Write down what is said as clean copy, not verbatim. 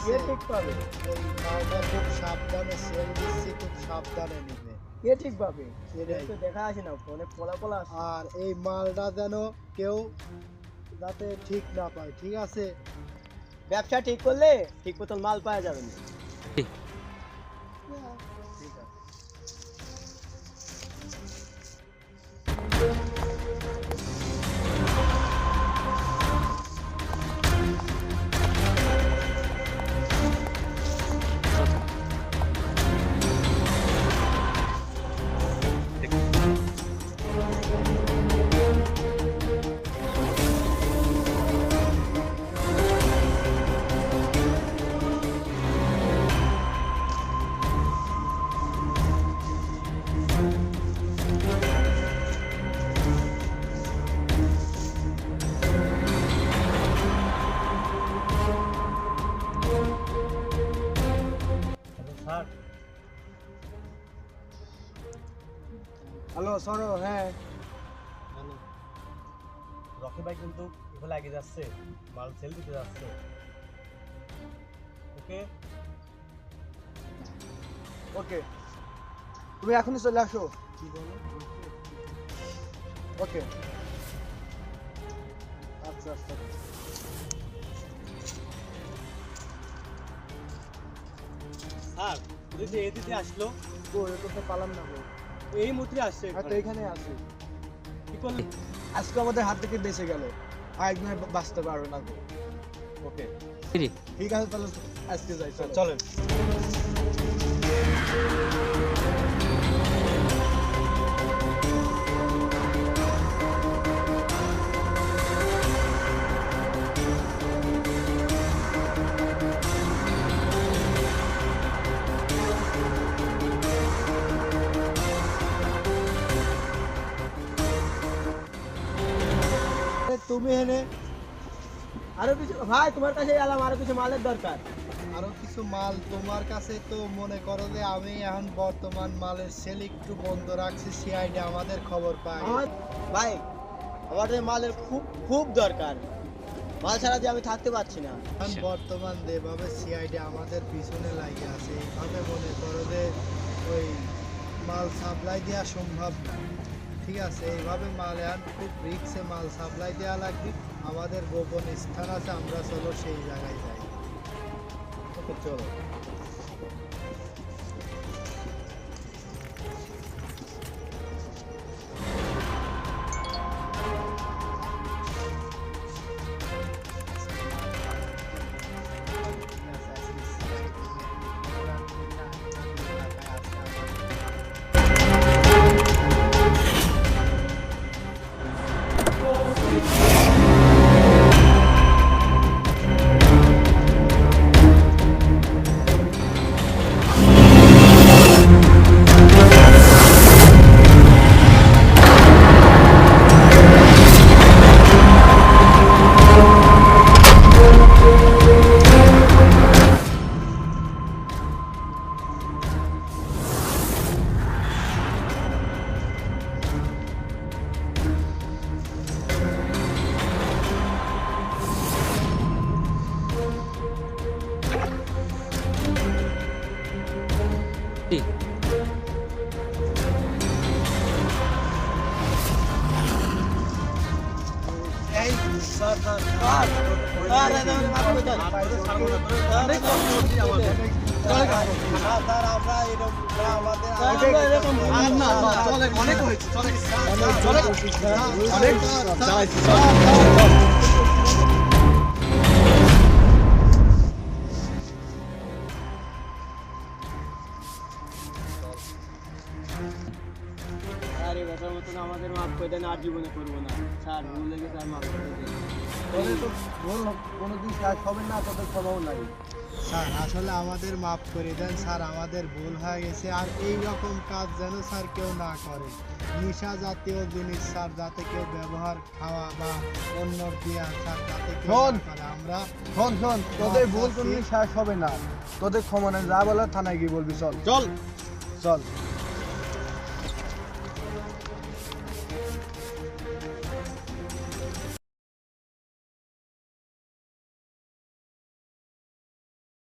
আছে কে ঠিক পাবে? ওই মালটা খুব সাবধানে সেল দিচ্ছি, খুব সাবধানে নিবে। কে ঠিক পাবে? এটাই। তো দেখা আছে না, অনেক পোলা আছে। আর এই মালটা যেন কেউ যাতে ঠিক না পায়, ঠিক আছে? ব্যবসা ঠিক করলে ঠিক মতন মাল পাওয়া যাবে না। ঠিক আছে। স্যার, হ্যালো শোনো, হ্যাঁ রকি ভাই কিন্তু এগুলো আগে যাচ্ছে, মাল সেল দিতে যাচ্ছে। ওকে ওকে, তুমি এখনই চলে আসো। কি বলো? ওকে, আচ্ছা আচ্ছা। স্যার, ওই যে এদিকে আসলো, তো এটা তো পালাম না গো। এই মুহূর্তে আসছে। হ্যাঁ, তো এখানে আছে। কি করলি? আজকে আমাদের হাত থেকে বেঁচে গেল, আর একদিন বাঁচতে পারবে না গো। ওকে, ঠিক আছে, তাহলে আজকে যাই, চলো। চলেন। তুমি এনে আরো কিছু ভাই, তোমার কাছে এলাম, আরো কিছু মালের দরকার। আরো কিছু মাল তোমার কাছে, তো মনে করো যে আমি এখন বর্তমান মালের সেল একটু বন্ধ রাখছি, সিআইডি আমাদের খবর পাই। ভাই, আমাদের মালের খুব খুব দরকার, মাল ছাড়া যে আমি থাকতে পারছি না। এখন বর্তমান যেভাবে সিআইডি আমাদের পিছনে লাগে আছে, এইভাবে মনে করো যে ওই মাল সাপ্লাই দেওয়া সম্ভব না, ঠিক আছে? এইভাবে মাল এখন খুব রিক্সে মাল সাপ্লাই দেওয়া লাগবে। আমাদের গোপন স্থান আছে, আমরা চলো সেই জায়গায় যাই। ওকে, চলো। এই স্যার স্যার আমরা এরকম অনেক হয়েছে, আরে ব্যাটার মতন আমাদের মাফ করে দেন, আর জীবনে করবো না স্যার, ভুল লেগে স্যার, মাফ করে দেন। তো কোনোদিন শেষ হবে না, তোদের ক্ষমাও নাই। স্যার আসলে আমাদের মাফ করে দেন স্যার, আমাদের ভুল হয়ে গেছে। আর এই রকম কাজ যেন স্যার কেউ না করে, নেশা জাতীয় জিনিস স্যার যাতে কেউ ব্যবহার, খাওয়া বা অন্য দেওয়া স্যার যাতে কেউ না করে। আমরা শোন, তোদের ভুল কোনদিন শেষ হবে না, তোদের ক্ষমা নাই, যা বলার থানায় গিয়ে বলবি। চল চল। চল।